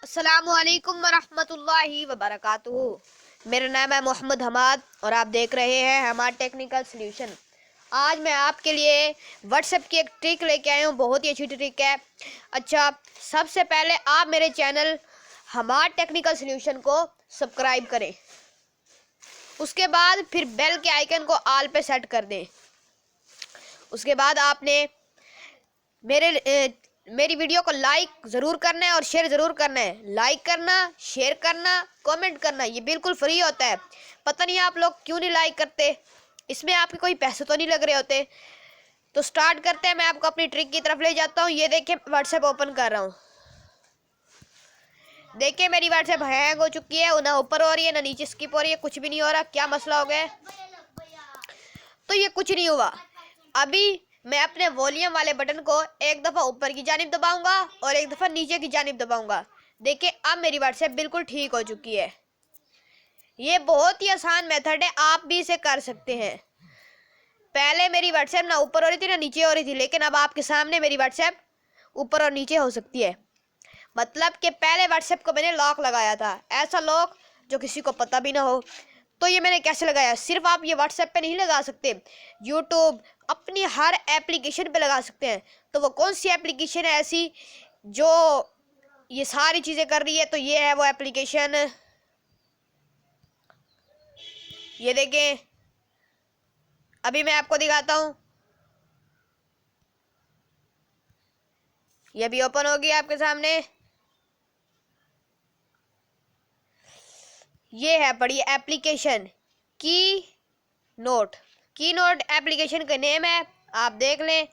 अस्सलामुअलैकुम वरहमतुल्लाहि वबरकातुहू। मेरा नाम है मोहम्मद हमाद और आप देख रहे हैं हमारा टेक्निकल सॉल्यूशन। आज मैं आपके लिए व्हाट्सएप की एक ट्रिक लेके आया हूँ, बहुत ही अच्छी ट्रिक है। अच्छा, सबसे पहले आप मेरे चैनल हमारा टेक्निकल सॉल्यूशन को सब्सक्राइब करें। उसके बाद फिर बेल के आइकन को ऑल पे सेट कर दें। उसके बाद आपने मेरी वीडियो को लाइक ज़रूर करना है और शेयर ज़रूर करना है। लाइक करना, शेयर करना, कमेंट करना, ये बिल्कुल फ्री होता है। पता नहीं आप लोग क्यों नहीं लाइक करते, इसमें आपके कोई पैसे तो नहीं लग रहे होते। तो स्टार्ट करते हैं, मैं आपको अपनी ट्रिक की तरफ ले जाता हूँ। ये देखिए, व्हाट्सएप ओपन कर रहा हूँ। देखिए मेरी व्हाट्सएप हैंग हो चुकी है, ना ऊपर हो रही है ना नीचे स्किप हो रही है, कुछ भी नहीं हो रहा। क्या मसला हो गया? तो ये कुछ नहीं हुआ। अभी मैं अपने वॉल्यूम वाले बटन को एक दफ़ा ऊपर की जानिब दबाऊंगा और एक दफ़ा नीचे की जानिब दबाऊंगा। देखिए अब मेरी व्हाट्सएप बिल्कुल ठीक हो चुकी है। ये बहुत ही आसान मेथड है, आप भी इसे कर सकते हैं। पहले मेरी व्हाट्सएप ना ऊपर हो रही थी ना नीचे हो रही थी, लेकिन अब आपके सामने मेरी व्हाट्सएप ऊपर और नीचे हो सकती है। मतलब कि पहले व्हाट्सएप को मैंने लॉक लगाया था, ऐसा लॉक जो किसी को पता भी ना हो। तो ये मैंने कैसे लगाया? सिर्फ आप ये व्हाट्सएप पे नहीं लगा सकते, यूट्यूब, अपनी हर एप्लीकेशन पे लगा सकते हैं। तो वो कौन सी एप्लीकेशन है ऐसी जो ये सारी चीज़ें कर रही है? तो ये है वो एप्लीकेशन। ये देखें, अभी मैं आपको दिखाता हूँ। ये भी ओपन होगी आपके सामने। ये है बड़ी एप्लीकेशन की नोट एप्लीकेशन का नेम है, आप देख लें।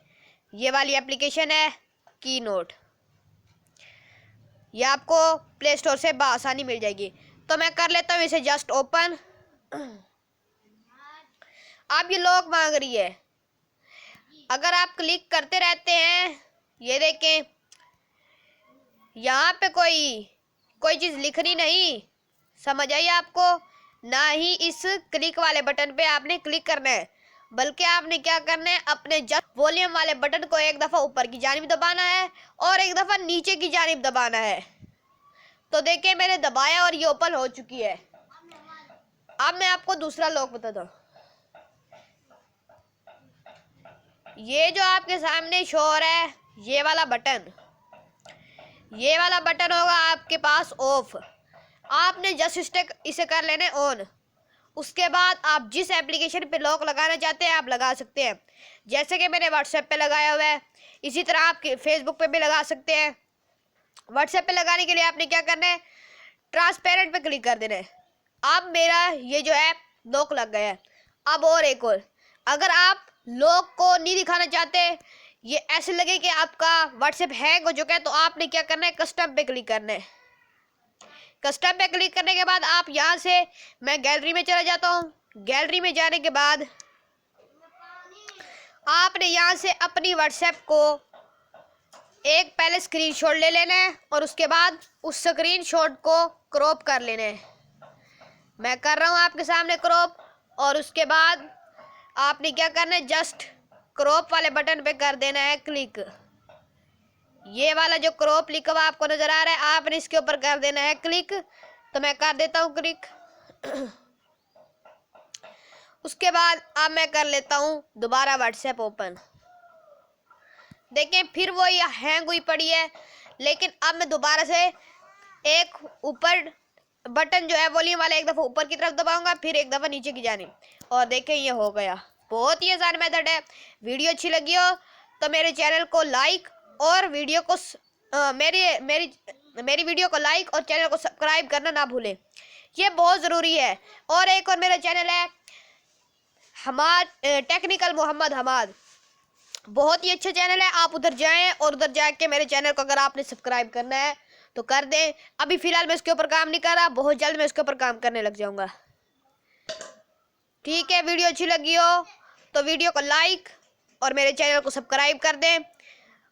ये वाली एप्लीकेशन है की नोट। ये आपको प्ले स्टोर से बआसानी मिल जाएगी। तो मैं कर लेता हूँ इसे जस्ट ओपन। अब ये लॉक मांग रही है। अगर आप क्लिक करते रहते हैं, ये देखें यहाँ पे कोई चीज़ लिखनी नहीं, समझ आई आपको? ना ही इस क्लिक वाले बटन पे आपने क्लिक करना है, बल्कि आपने क्या करना है, अपने जस्ट वॉल्यूम वाले बटन को एक दफ़ा ऊपर की जानिब दबाना है और एक दफ़ा नीचे की जानिब दबाना है। तो देखिए मैंने दबाया और ये ओपन हो चुकी है। अब मैं आपको दूसरा लॉक बताता हूँ। ये जो आपके सामने शो हो रहा है, ये वाला बटन होगा आपके पास ऑफ। आपने जस्ट इसे कर लेने ऑन। उसके बाद आप जिस एप्लीकेशन पे लॉक लगाना चाहते हैं आप लगा सकते हैं। जैसे कि मैंने व्हाट्सएप पे लगाया हुआ है, इसी तरह आप फेसबुक पे भी लगा सकते हैं। व्हाट्सएप पे लगाने के लिए आपने क्या करना है, ट्रांसपेरेंट पे क्लिक कर देना है। अब मेरा ये जो है लॉक लग गया है। अब और एक और, अगर आप लॉक को नहीं दिखाना चाहते, ये ऐसे लगे कि आपका व्हाट्सएप हैंग हो चुका है, तो आपने क्या करना है, कस्टम पे क्लिक करना है। कस्टम पे क्लिक करने के बाद आप यहाँ से, मैं गैलरी में चला जाता हूँ। गैलरी में जाने के बाद आपने यहाँ से अपनी व्हाट्सएप को एक पहले स्क्रीनशॉट ले लेना है और उसके बाद उस स्क्रीनशॉट को क्रॉप कर लेना है। मैं कर रहा हूँ आपके सामने क्रॉप। और उसके बाद आपने क्या करना है, जस्ट क्रॉप वाले बटन पे कर देना है क्लिक। ये वाला जो क्रॉप लिखा हुआ आपको नजर आ रहा है, आपने इसके ऊपर कर देना है क्लिक। तो मैं कर देता हूँ क्लिक। उसके बाद अब मैं कर लेता हूँ दोबारा व्हाट्सएप ओपन। देखें फिर वो ये हैंग हुई पड़ी है, लेकिन अब मैं दोबारा से एक ऊपर बटन जो है वॉल्यूम वाला एक दफ़ा ऊपर की तरफ दबाऊंगा, फिर एक दफ़ा नीचे की जानिब, और देखें ये हो गया। बहुत ही आसान मेथड है। वीडियो अच्छी लगी हो तो मेरे चैनल को लाइक और वीडियो को मेरी वीडियो को लाइक और चैनल को सब्सक्राइब करना ना भूलें, ये बहुत ज़रूरी है। और एक और मेरा चैनल है टेक्निकल मोहम्मद हमाद, बहुत ही अच्छा चैनल है। आप उधर जाएं और उधर जाके मेरे चैनल को अगर आपने सब्सक्राइब करना है तो कर दें। अभी फ़िलहाल मैं इसके ऊपर काम नहीं कर रहा, बहुत जल्द मैं इसके ऊपर काम करने लग जाऊंगा। ठीक है, वीडियो अच्छी लगी हो तो वीडियो को लाइक और मेरे चैनल को सब्सक्राइब कर दें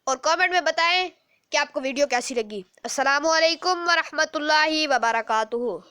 और कमेंट में बताएं कि आपको वीडियो कैसी लगी। अस्सलामु अलैकुम वरहमतुल्लाहि वबरकातुहू।